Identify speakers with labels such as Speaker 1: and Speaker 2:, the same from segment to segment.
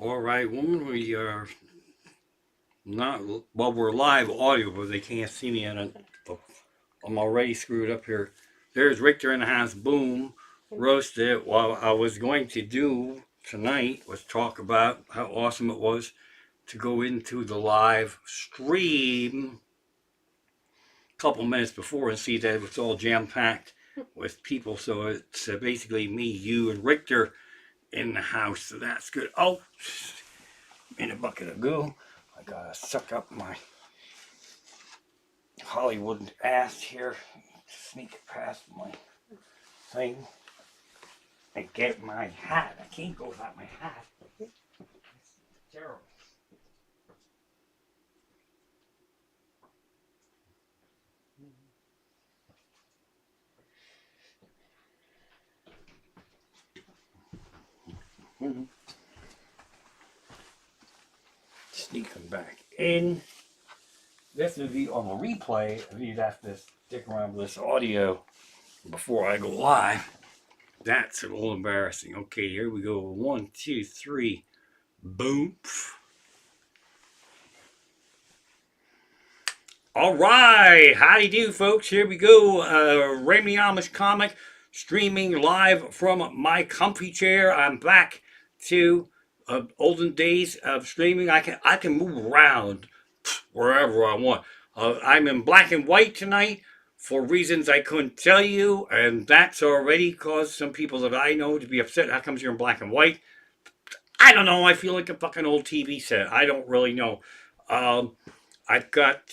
Speaker 1: All right, woman, we are not, well, we're live audio, but they can't see me on it. I'm already screwed up here. There's Richter in the house, boom, roasted. What I was going to do tonight was talk about how awesome it was to go into the live stream a couple minutes before and see that it's all jam packed with people. So it's basically me, you, and Richter in the house. So that's good. Oh, in a bucket of goo. I gotta suck up my Hollywood ass here, sneak it past my thing, and get my hat. I can't go without my hat. It's terrible. Sneaking back in. This will be on the replay if you'd have to stick around with this audio before I go live. That's a little embarrassing. Okay, here we go. 1, 2, 3. Boom. All right, how do you do, folks? Here we go. Venmo Comic streaming live from my comfy chair. I'm back to olden days of streaming. I can move around wherever I want. I'm in black and white tonight for reasons I couldn't tell you, and that's already caused some people that I know to be upset. How comes you're in black and white? I don't know. I feel like a fucking old TV set. I don't really know. I've got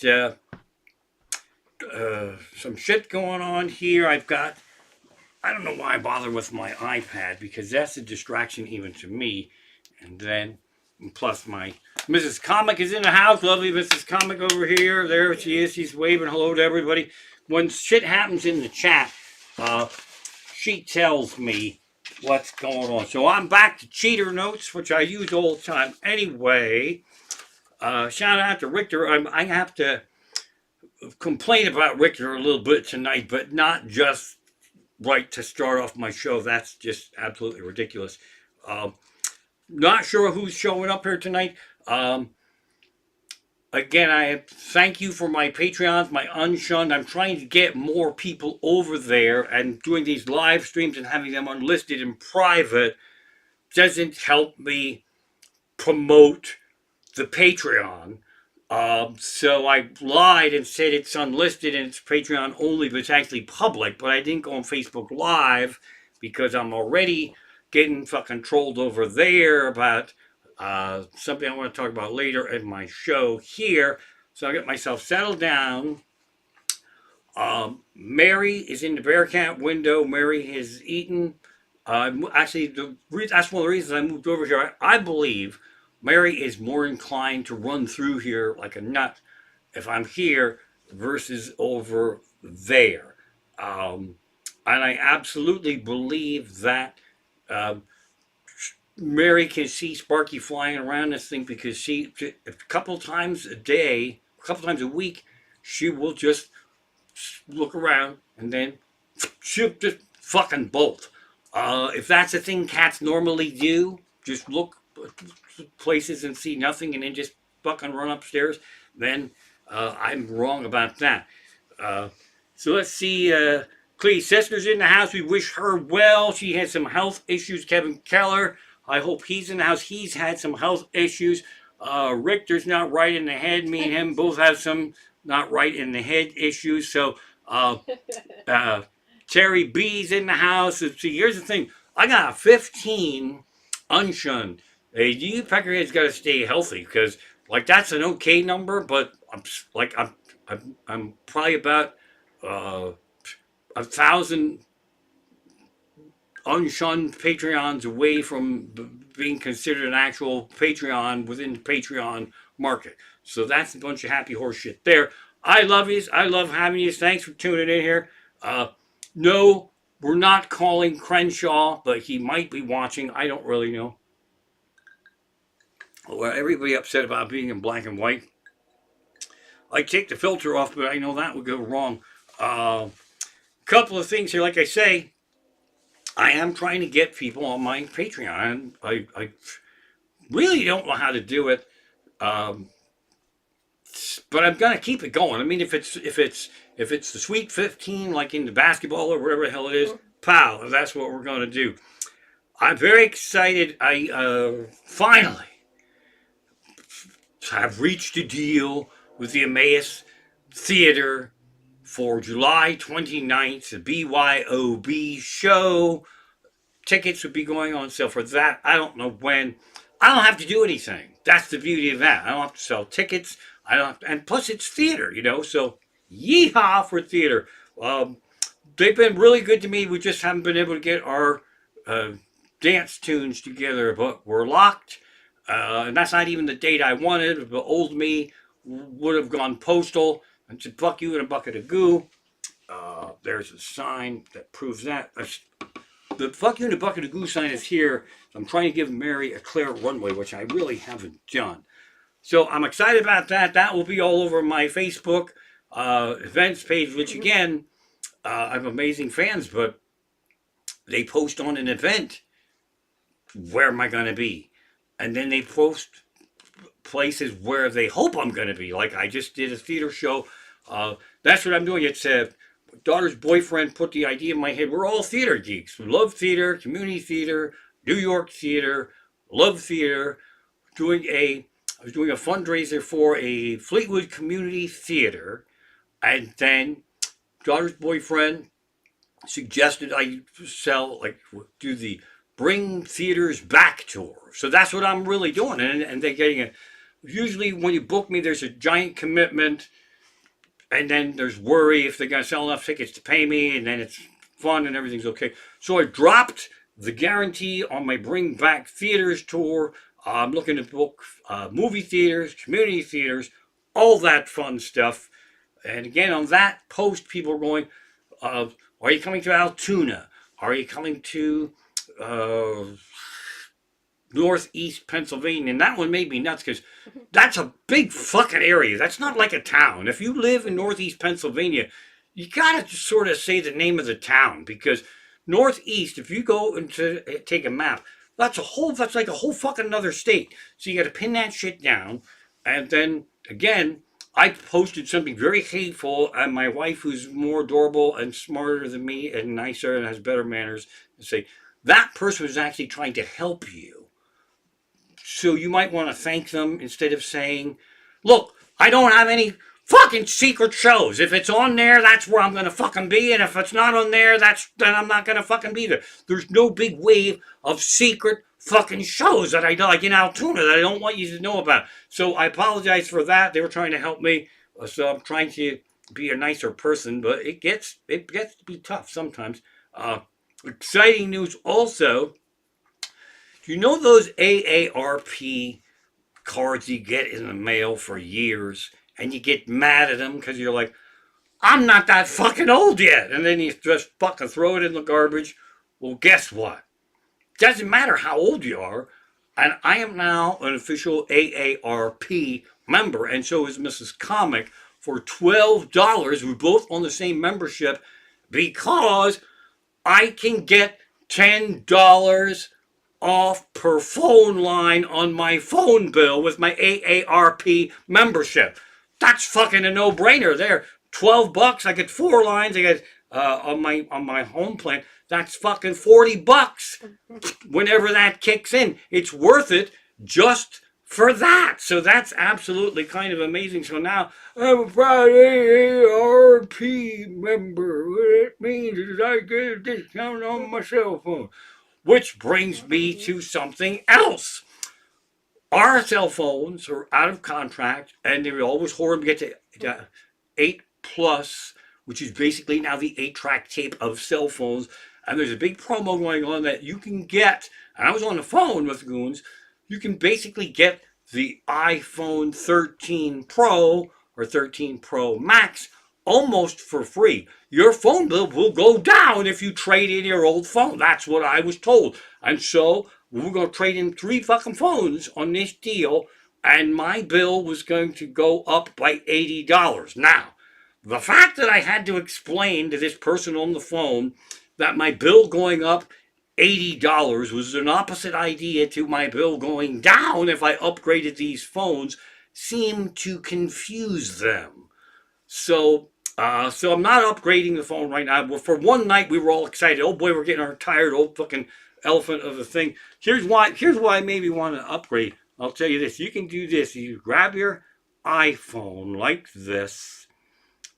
Speaker 1: some shit going on here. I don't know why I bother with my iPad because that's a distraction even to me. And then, plus my Mrs. Comic is in the house. Lovely Mrs. Comic over here. There she is. She's waving hello to everybody. When shit happens in the chat, she tells me what's going on. So I'm back to cheater notes, which I use all the time anyway. Shout out to Richter. I have to complain about Richter a little bit tonight, but not just right to start off my show. That's just absolutely ridiculous. Not sure who's showing up here tonight. Again, I thank you for my Patreons, my unshunned. I'm trying to get more people over there, and doing these live streams and having them unlisted and private doesn't help me promote the Patreon. So I lied and said it's unlisted and it's Patreon only, but it's actually public. But I didn't go on Facebook Live because I'm already getting fucking trolled over there about something I want to talk about later in my show here. So I get myself settled down. Mary is in the Bearcat window. Mary has eaten. Actually, that's one of the reasons I moved over here. I believe Mary is more inclined to run through here like a nut if I'm here versus over there. And I absolutely believe that Mary can see Sparky flying around this thing because a couple times a day, a couple times a week, she will just look around and then she'll just fucking bolt. If that's a thing cats normally do, just look places and see nothing and then just fucking run upstairs, then I'm wrong about that. So let's see. Clee's sister's in the house. We wish her well. She had some health issues. Kevin Keller, I hope he's in the house. He's had some health issues. Richter's not right in the head. Me and him both have some not right in the head issues. So Terry B's in the house. See, here's the thing. I got 15 unshunned. Hey, you peckerheads got to stay healthy because, like, that's an okay number, but I'm probably about 1,000 unshunned Patreons away from being considered an actual Patreon within the Patreon market. So that's a bunch of happy horse shit there. I love yous. I love having yous. Thanks for tuning in here. No, we're not calling Crenshaw, but he might be watching. I don't really know. Well, everybody upset about being in black and white. I take the filter off, but I know that would go wrong. Couple of things here. Like I say, I am trying to get people on my Patreon. really don't know how to do it. Um, but I'm gonna keep it going. I mean, if it's the Sweet 15, like in the basketball or whatever the hell it is, pow, that's what we're gonna do. I'm very excited. I finally have reached a deal with the Emmaus Theater for July 29th, the BYOB show. Tickets would be going on sale for that. I don't know when. I don't have to do anything. That's the beauty of that. I don't have to sell tickets. I don't have to, and plus it's theater, so yeehaw for theater. Um, they've been really good to me. We just haven't been able to get our uh, dance tunes together, but we're locked. And that's not even the date I wanted. But old me would have gone postal and said, fuck you in a bucket of goo. There's a sign that proves that. The fuck you in a bucket of goo sign is here. I'm trying to give Mary a clear runway, which I really haven't done. So I'm excited about that. That will be all over my Facebook events page, which again, I have amazing fans, but they post on an event. Where am I going to be? And then they post places where they hope I'm going to be. Like I just did a theater show. That's what I'm doing. It's daughter's boyfriend put the idea in my head. We're all theater geeks. We love theater, community theater, New York theater, love theater. I was doing a fundraiser for a Fleetwood community theater, and then daughter's boyfriend suggested I do the Bring Theaters Back tour. So that's what I'm really doing, and they're getting it. Usually when you book me, there's a giant commitment, and then there's worry if they're going to sell enough tickets to pay me, and then it's fun and everything's okay. So I dropped the guarantee on my Bring Back Theaters tour. I'm looking to book movie theaters, community theaters, all that fun stuff. And again, on that post, people are going, are you coming to Altoona? Are you coming to Northeast Pennsylvania? And that one made me nuts because that's a big fucking area. That's not like a town. If you live in Northeast Pennsylvania, you gotta just sort of say the name of the town, because Northeast, if you go and take a map, that's like a whole fucking another state. So you gotta pin that shit down. And then again, I posted something very hateful, and my wife, who's more adorable and smarter than me and nicer and has better manners, say that person was actually trying to help you. So you might want to thank them instead of saying, look, I don't have any fucking secret shows. If it's on there, that's where I'm going to fucking be. And if it's not on there, then I'm not going to fucking be there. There's no big wave of secret fucking shows that I like in Altoona that I don't want you to know about. So I apologize for that. They were trying to help me. So I'm trying to be a nicer person, but it gets to be tough sometimes. Exciting news also. You know those AARP cards you get in the mail for years, and you get mad at them because you're like, I'm not that fucking old yet. And then you just fucking throw it in the garbage. Well, guess what? Doesn't matter how old you are. And I am now an official AARP member, and so is Mrs. Comic, for $12. We're both on the same membership because I can get $10 off per phone line on my phone bill with my AARP membership. That's fucking a no-brainer there. $12. I get 4 lines. I get on my home plan. That's fucking $40 whenever that kicks in. It's worth it just for that. So that's absolutely kind of amazing. So now I'm a proud AARP member. What it means is I get a discount on my cell phone. Which brings me to something else. Our cell phones are out of contract, and they always horror to get to 8 plus, which is basically now the 8-track tape of cell phones. And there's a big promo going on that you can get, and I was on the phone with goons, you can basically get the iPhone 13 Pro or 13 Pro Max almost for free. Your phone bill will go down if you trade in your old phone. That's what I was told. And so we're going to trade in 3 fucking phones on this deal, and my bill was going to go up by $80. Now, the fact that I had to explain to this person on the phone that my bill going up $80 was an opposite idea to my bill going down if I upgraded these phones seemed to confuse them. So I'm not upgrading the phone right now. But for one night, we were all excited. Oh boy, we're getting our tired old fucking elephant of a thing. Here's why. Here's why I maybe want to upgrade. I'll tell you this. You can do this. You grab your iPhone like this.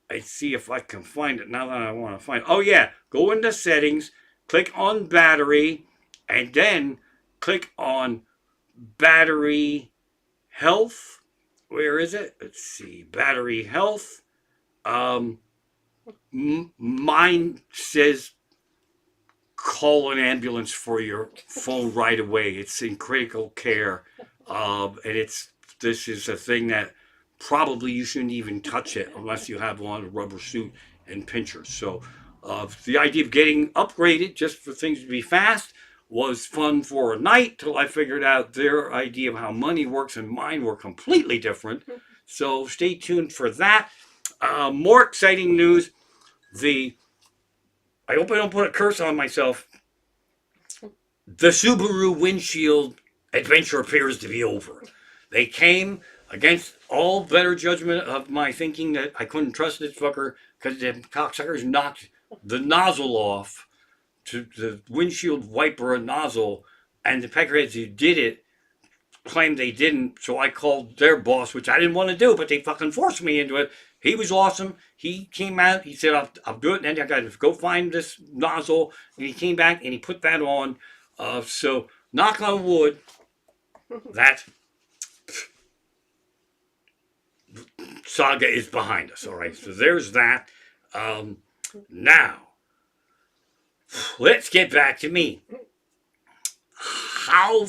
Speaker 1: I see if I can find it now that I want to find it. Oh yeah, go into settings, click on battery, and then click on battery health. Where is it? Let's see, battery health. Mine says call an ambulance for your phone right away. It's in critical care, and this is a thing that probably you shouldn't even touch it unless you have on a rubber suit and pinchers. So the idea of getting upgraded just for things to be fast was fun for a night till I figured out their idea of how money works and mine were completely different. So stay tuned for that. More exciting news. I hope I don't put a curse on myself. The Subaru windshield adventure appears to be over. They came against all better judgment of my thinking that I couldn't trust this fucker because the cocksuckers knocked the nozzle off to the windshield wiper nozzle, and the peckerheads who did it claimed they didn't, so I called their boss, which I didn't want to do, but they fucking forced me into it. He was awesome. He came out, he said, I'll do it, and then I got to go find this nozzle, and he came back, and he put that on. So, knock on wood, that saga is behind us, all right? So there's that. Now, let's get back to me. How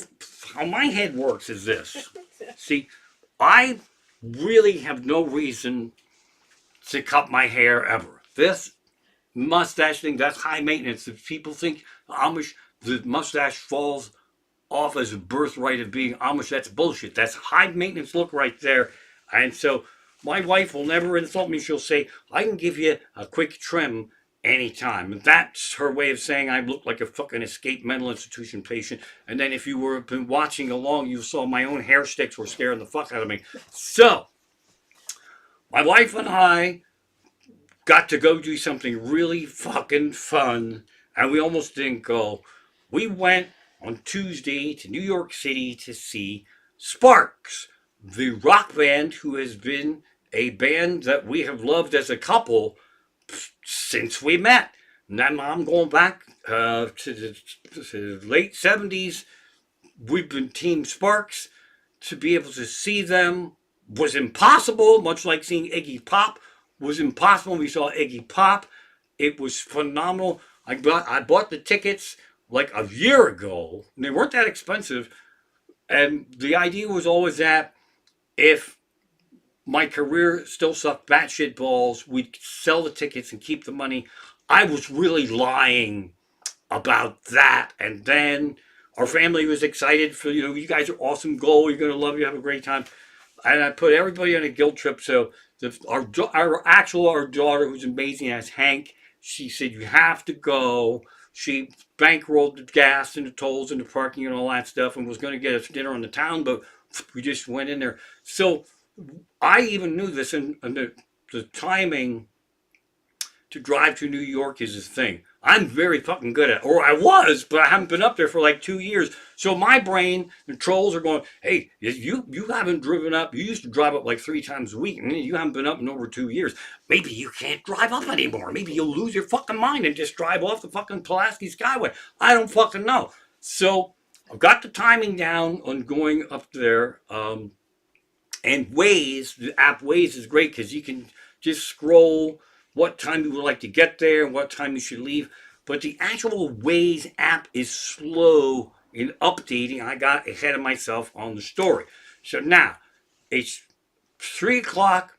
Speaker 1: my head works is this. See, I really have no reason to cut my hair ever. This mustache thing, that's high maintenance. If people think Amish, the mustache falls off as a birthright of being Amish, that's bullshit. That's high maintenance look right there. And so my wife will never insult me. She'll say, I can give you a quick trim anytime. And that's her way of saying I look like a fucking escaped mental institution patient. And then if you were been watching along, you saw my own hair sticks were scaring the fuck out of me. So, my wife and I got to go do something really fucking fun. And we almost didn't go. We went on Tuesday to New York City to see Sparks, the rock band who has been a band that we have loved as a couple since we met. And I'm going back to the late 70s. We've been Team Sparks. To be able to see them was impossible, much like seeing Iggy Pop was impossible. We saw Iggy Pop. It was phenomenal. I bought the tickets like a year ago, and they weren't that expensive. And the idea was always that if my career still sucked batshit balls, we'd sell the tickets and keep the money. I was really lying about that. And then our family was excited for, you guys are awesome, go, you're going to love, you have a great time. And I put everybody on a guilt trip. So our daughter, who's amazing as Hank, she said, you have to go. She bankrolled the gas and the tolls and the parking and all that stuff and was going to get us dinner on the town, but we just went in there. So I even knew this, and the timing to drive to New York is a thing. I'm very fucking good at it. Or I was, but I haven't been up there for like 2 years. So my brain, the trolls are going, hey, you haven't driven up. You used to drive up like 3 times a week, and you haven't been up in over 2 years. Maybe you can't drive up anymore. Maybe you'll lose your fucking mind and just drive off the fucking Pulaski Skyway. I don't fucking know. So I've got the timing down on going up there. And Waze, the app Waze is great because you can just scroll what time you would like to get there and what time you should leave. But the actual Waze app is slow in updating. I got ahead of myself on the story. So now, it's 3 o'clock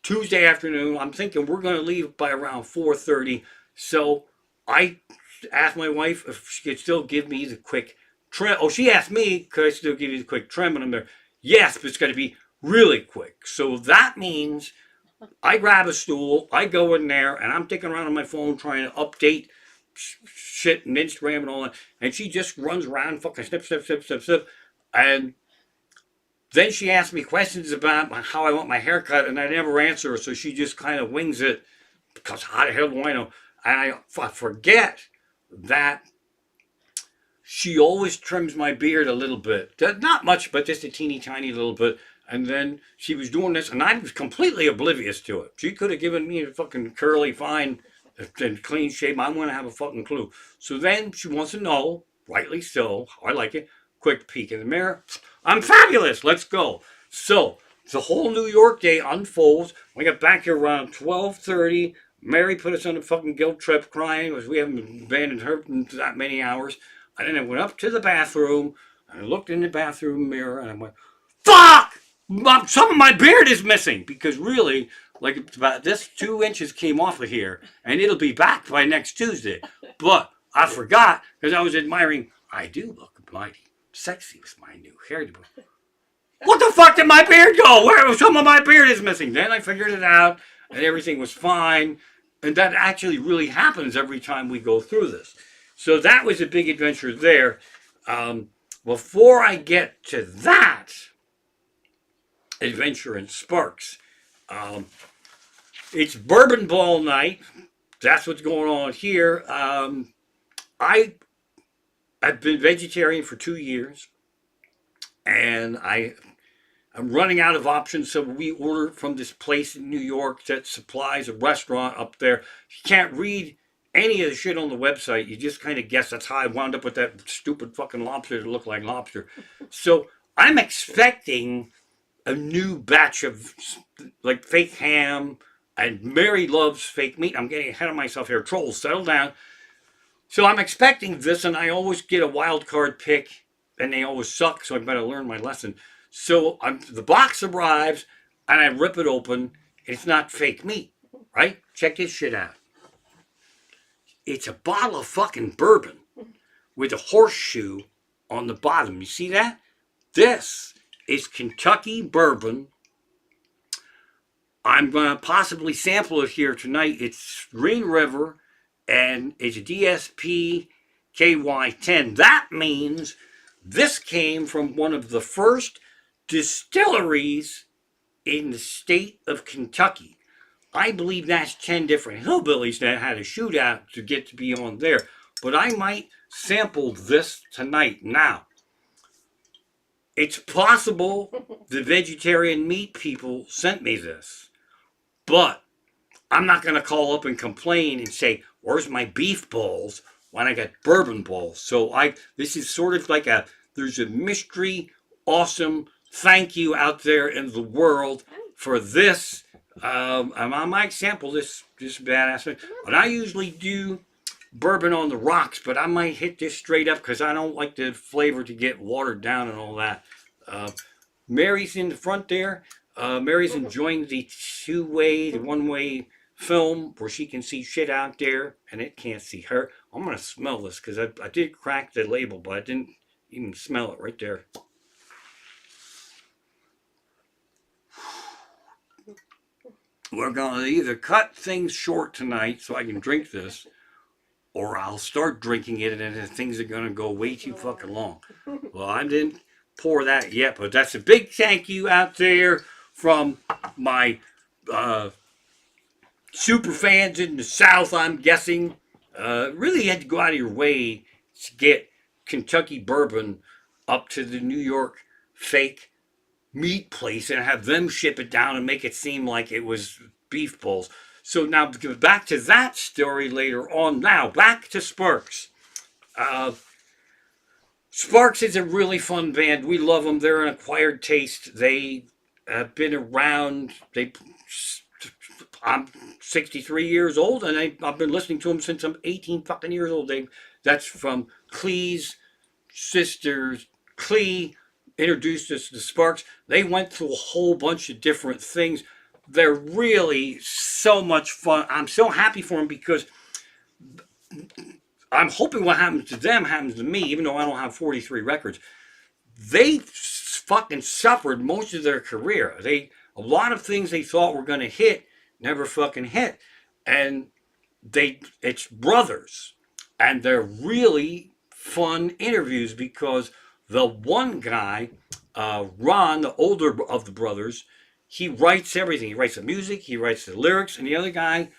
Speaker 1: Tuesday afternoon. I'm thinking we're going to leave by around 4:30. So I asked my wife if she could still give me the quick trim. Oh, she asked me, could I still give you the quick trim? And I'm there, yes, but it's going to be really quick. So that means I grab a stool, I go in there, and I'm taking around on my phone trying to update shit and Instagram and all that. And she just runs around, fucking snip, snip, snip, snip, snip. And then she asked me questions about how I want my hair cut, and I never answer her, so she just kind of wings it, because how the hell do I know? And I forget that she always trims my beard a little bit. Not much, but just a teeny tiny little bit. And then she was doing this, and I was completely oblivious to it. She could have given me a fucking curly, fine, and clean shave. I wouldn't have a fucking clue. So then she wants to know, rightly so, how I like it. Quick peek in the mirror. I'm fabulous. Let's go. So the whole New York day unfolds. We got back here around 12:30. Mary put us on a fucking guilt trip crying because we haven't abandoned her in that many hours. And then I went up to the bathroom and I looked in the bathroom mirror and I went, fuck! Some of my beard is missing, because really, like, it's about this 2 inches came off of here and it'll be back by next Tuesday. But I forgot because I was admiring, I do look mighty sexy with my new hairdo. What the fuck did my beard go? Where some of my beard is missing? Then I figured it out and everything was fine. And that actually really happens every time we go through this. So that was a big adventure there. Before I get to that adventure in Sparks, it's Bourbon Ball night. That's what's going on here. I've been vegetarian for 2 years, and I'm running out of options, so we order from this place in New York that supplies a restaurant up there. You can't read any of the shit on the website. You just kind of guess. That's how I wound up with that stupid fucking lobster that looked like lobster. So I'm expecting a new batch of like fake ham, and Mary loves fake meat. I'm getting ahead of myself here. Trolls, settle down. So I'm expecting this, and I always get a wild card pick, and they always suck, so I better learn my lesson. So the box arrives, and I rip it open, and it's not fake meat, right? Check this shit out. It's a bottle of fucking bourbon with a horseshoe on the bottom. You see that? This is Kentucky bourbon. I'm going to possibly sample it here tonight. It's Green River, and it's a DSP KY10. That means this came from one of the first distilleries in the state of Kentucky. I believe that's 10 different hillbillies that had a shootout to get to be on there. But I might sample this tonight. Now, it's possible the vegetarian meat people sent me this. But I'm not going to call up and complain and say, where's my beef balls when I got bourbon balls? So this is sort of like there's a mystery, awesome thank you out there in the world for this. I might sample this badass thing. But I usually do bourbon on the rocks, but I might hit this straight up because I don't like the flavor to get watered down and all that. Mary's in the front there. Mary's enjoying the one-way film where she can see shit out there and it can't see her. I'm going to smell this because I did crack the label, but I didn't even smell it right there. We're going to either cut things short tonight so I can drink this, or I'll start drinking it and then things are going to go way too fucking long. Well, I didn't pour that yet, but that's a big thank you out there from my super fans in the South, I'm guessing. Really had to go out of your way to get Kentucky bourbon up to the New York fake meat place and have them ship it down and make it seem like it was beef balls. So now back to that story later on. Now back to Sparks. Sparks is a really fun band. We love them. They're an acquired taste. They have been around. I'm 63 years old, and I've been listening to them since I'm 18 fucking years old. That's from Clee's sisters. Clee introduced us to Sparks. They went through a whole bunch of different things. They're really so much fun. I'm so happy for them because I'm hoping what happens to them happens to me, even though I don't have 43 records. They fucking suffered most of their career. A lot of things they thought were going to hit never fucking hit. And it's brothers. And they're really fun interviews because the one guy, Ron, the older of the brothers, he writes everything. He writes the music, he writes the lyrics, and the other guy,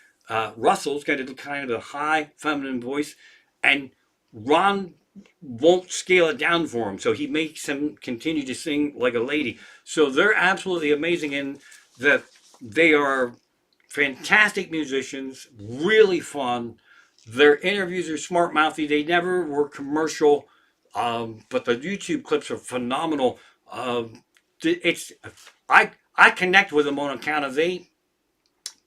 Speaker 1: Russell's got a kind of a high feminine voice, and Ron won't scale it down for him, so he makes him continue to sing like a lady. So they're absolutely amazing in that they are fantastic musicians, really fun. Their interviews are smart mouthy. They never were commercial, but the YouTube clips are phenomenal. It's I connect with them on account of they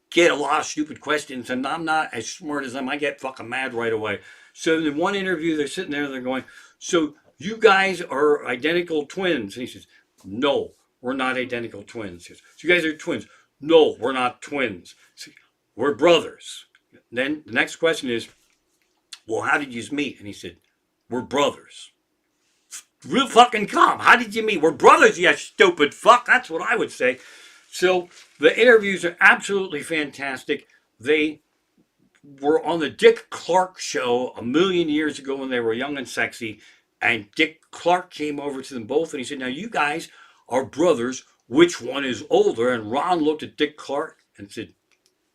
Speaker 1: get a lot of stupid questions, and I'm not as smart as them. I get fucking mad right away. So in one interview, they're sitting there, they're going, "So you guys are identical twins?" And he says, "No, we're not identical twins." He says, "So you guys are twins?" "No, we're not twins. We're brothers." Then the next question is, "Well, how did you meet?" And he said, "We're brothers." Real fucking calm. How did you meet? We're brothers, you stupid fuck. That's what I would say. So the interviews are absolutely fantastic. They were on the Dick Clark show a million years ago when they were young and sexy. And Dick Clark came over to them both and he said, "Now you guys are brothers. Which one is older?" And Ron looked at Dick Clark and said,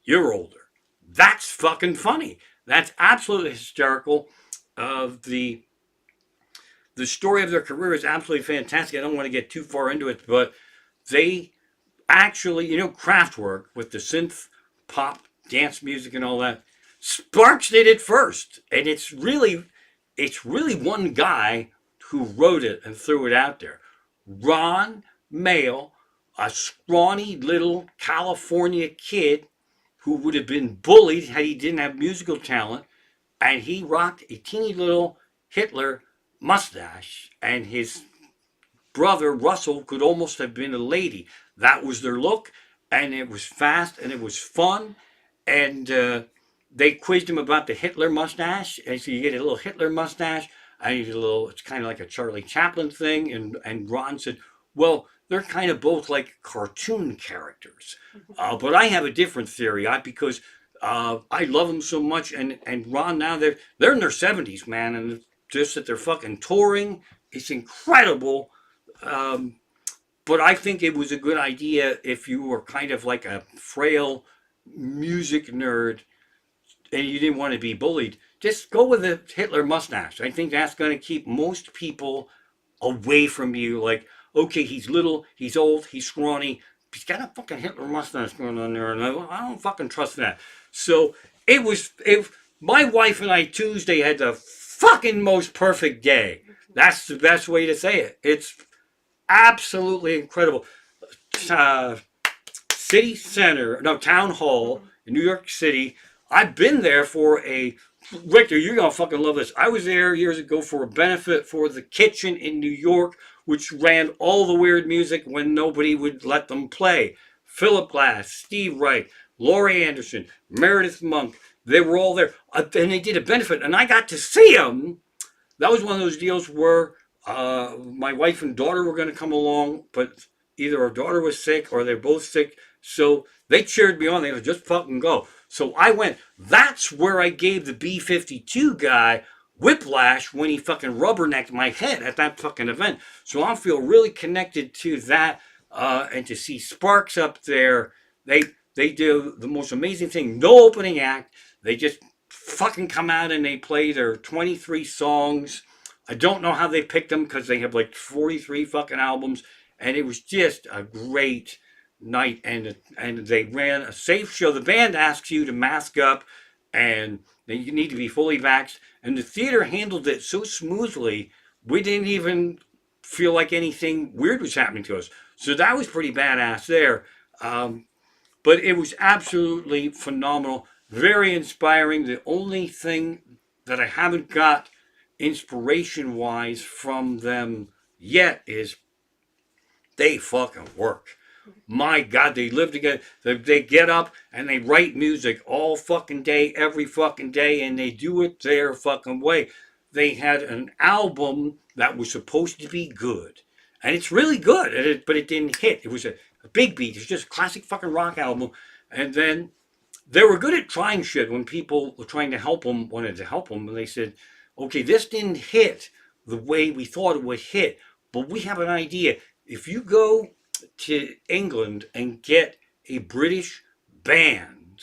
Speaker 1: "You're older." That's fucking funny. That's absolutely hysterical. The story of their career is absolutely fantastic. I don't want to get too far into it, but they actually, Kraftwerk with the synth pop dance music and all that. Sparks did it first, and it's really one guy who wrote it and threw it out there. Ron Mayle, a scrawny little California kid who would have been bullied had he didn't have musical talent, and he rocked a teeny little Hitler mustache, and his brother Russell could almost have been a lady. That was their look, and it was fast and it was fun. And they quizzed him about the Hitler mustache, and so you get a little Hitler mustache. I need a little. It's kind of like a Charlie Chaplin thing, and Ron said, "Well, they're kind of both like cartoon characters, but I have a different theory. Because I love them so much, and Ron now they're in their 70s, man, and just that they're fucking touring. It's incredible." But I think it was a good idea if you were kind of like a frail music nerd and you didn't want to be bullied. Just go with the Hitler mustache. I think that's going to keep most people away from you. Like, okay, he's little, he's old, he's scrawny. He's got a fucking Hitler mustache going on there, and I don't fucking trust that. So my wife and I Tuesday had the fucking most perfect day. That's the best way to say it. It's absolutely incredible. City Center, no, Town Hall in New York City. I've been there for Victor, you're going to fucking love this. I was there years ago for a benefit for the Kitchen in New York, which ran all the weird music when nobody would let them play. Philip Glass, Steve Wright, Laurie Anderson, Meredith Monk, they were all there. And they did a benefit, and I got to see them. That was one of those deals where my wife and daughter were going to come along, but either our daughter was sick or they're both sick. So they cheered me on. They said, "Just fucking go." So I went. That's where I gave the B-52 guy whiplash when he fucking rubbernecked my head at that fucking event. So I feel really connected to that. And to see Sparks up there, they do the most amazing thing. No opening act. They just fucking come out and they play their 23 songs. I don't know how they picked them because they have like 43 fucking albums, and it was just a great night. And they ran a safe show. The band asks you to mask up, and you need to be fully vaxxed. And the theater handled it so smoothly, we didn't even feel like anything weird was happening to us. So that was pretty badass there. But it was absolutely phenomenal, very inspiring. The only thing that I haven't got inspiration wise from them yet is they fucking work. My God, they live together. They get up and they write music all fucking day, every fucking day, and they do it their fucking way. They had an album that was supposed to be good, and it's really good, but it didn't hit. It was a big beat. It's just a classic fucking rock album. And then they were good at trying shit when people were trying to help them, wanted to help them, and they said, okay, this didn't hit the way we thought it would hit, but we have an idea. If you go to England and get a British band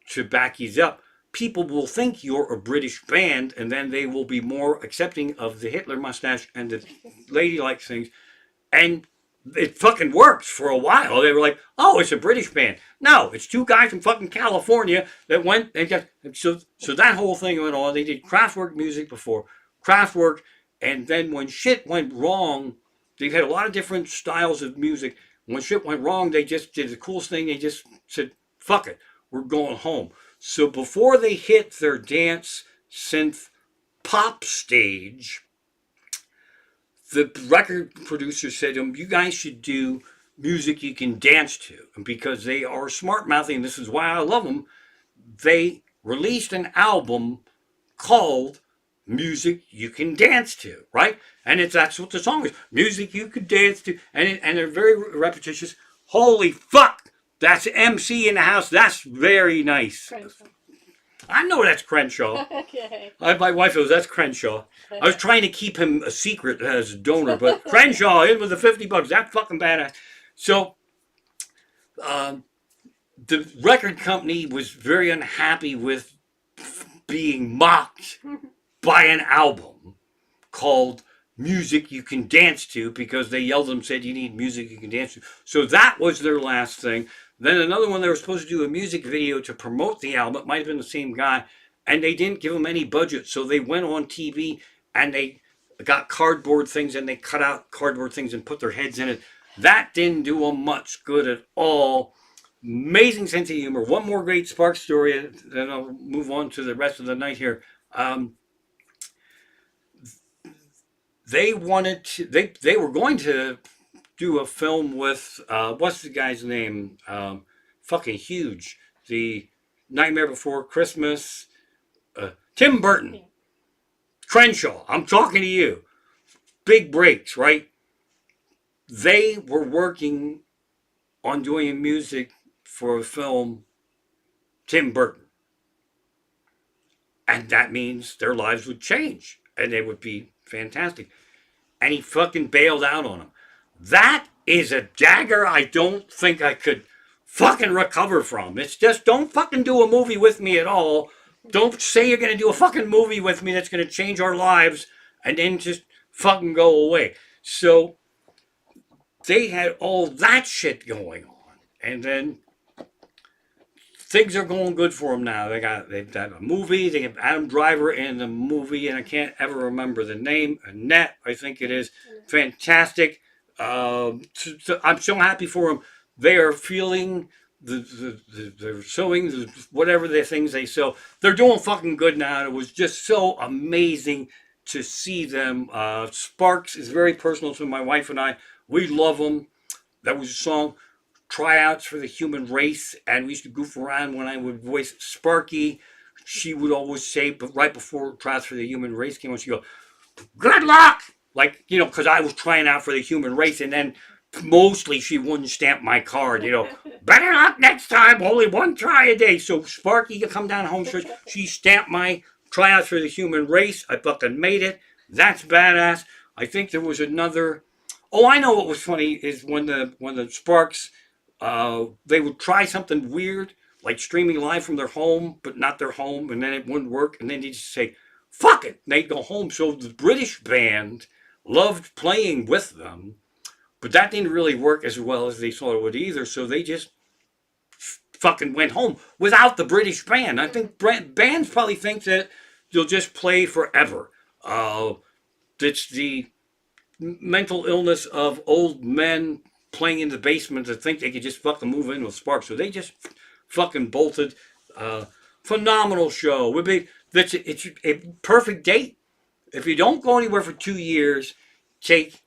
Speaker 1: to back you up, people will think you're a British band, and then they will be more accepting of the Hitler mustache and the ladylike things. And it fucking worked for a while. They were like, oh, it's a British band. No, it's two guys from fucking California that went and got, so that whole thing went on. They did Kraftwerk music before Kraftwerk, and then when shit went wrong, they had a lot of different styles of music. When shit went wrong, they just did the coolest thing. They just said, fuck it, we're going home. So before they hit their dance synth pop stage, the record producer said to them, you guys should do music you can dance to. And because they are smart mouthing, this is why I love them, they released an album called Music You Can Dance To, right? And that's what the song is. Music You Could Dance To. And they're very repetitious. Holy fuck! That's MC in the house. That's very nice. Crenshaw. I know that's Crenshaw. Okay. My wife goes, that's Crenshaw. I was trying to keep him a secret as a donor, but Crenshaw, in with the $50. That's fucking badass. So, the record company was very unhappy with being mocked by an album called Music You Can Dance To, because they yelled at them, said you need music you can dance to. So that was their last thing. Then another one, they were supposed to do a music video to promote the album. It might have been the same guy. And they didn't give them any budget. So they went on TV and they got cardboard things and they cut out cardboard things and put their heads in it. That didn't do them much good at all. Amazing sense of humor. One more great Spark story, and then I'll move on to the rest of the night here. They wanted to, they were going to do a film with, what's the guy's name? Fucking huge. The Nightmare Before Christmas. Tim Burton. Crenshaw. I'm talking to you. Big breaks, right? They were working on doing music for a film, Tim Burton. And that means their lives would change. And they would be fantastic. And he fucking bailed out on them. That is a dagger I don't think I could fucking recover from. It's just, don't fucking do a movie with me at all. Don't say you're going to do a fucking movie with me that's going to change our lives and then just fucking go away. So they had all that shit going on. And then things are going good for them now. They've got a movie. They have Adam Driver in the movie, and I can't ever remember the name. Annette, I think it is. Fantastic. I'm so happy for them. They are feeling they're sewing whatever the things they sew. They're doing fucking good now. It was just so amazing to see them. Sparks is very personal to my wife and I. We love them. That was a song, Tryouts for the Human Race, and we used to goof around when I would voice Sparky. She would always say, but right before Tryouts for the Human Race came on, she'd go, good luck! Like, because I was trying out for the human race, and then mostly she wouldn't stamp my card, better luck next time, only one try a day. So Sparky, you come down home church, she stamped my Tryouts for the Human Race. I fucking made it. That's badass. I think there was another, I know what was funny is when the Sparks, they would try something weird, like streaming live from their home, but not their home, and then it wouldn't work, and then they'd just say, fuck it, and they'd go home. So the British band loved playing with them, but that didn't really work as well as they thought it would either, so they just fucking went home without the British band. I think bands probably think that they'll just play forever. It's the mental illness of old men playing in the basement to think they could just fucking move in with Sparks. So they just fucking bolted. Phenomenal show. It's a perfect date. If you don't go anywhere for 2 years, take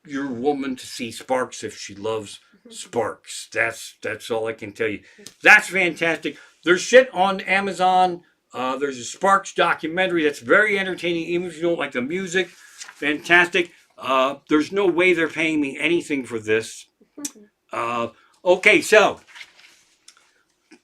Speaker 1: your woman to see Sparks if she loves Sparks. That's all I can tell you. That's fantastic. There's shit on Amazon. There's a Sparks documentary that's very entertaining, even if you don't like the music. Fantastic. There's no way they're paying me anything for this. Okay, so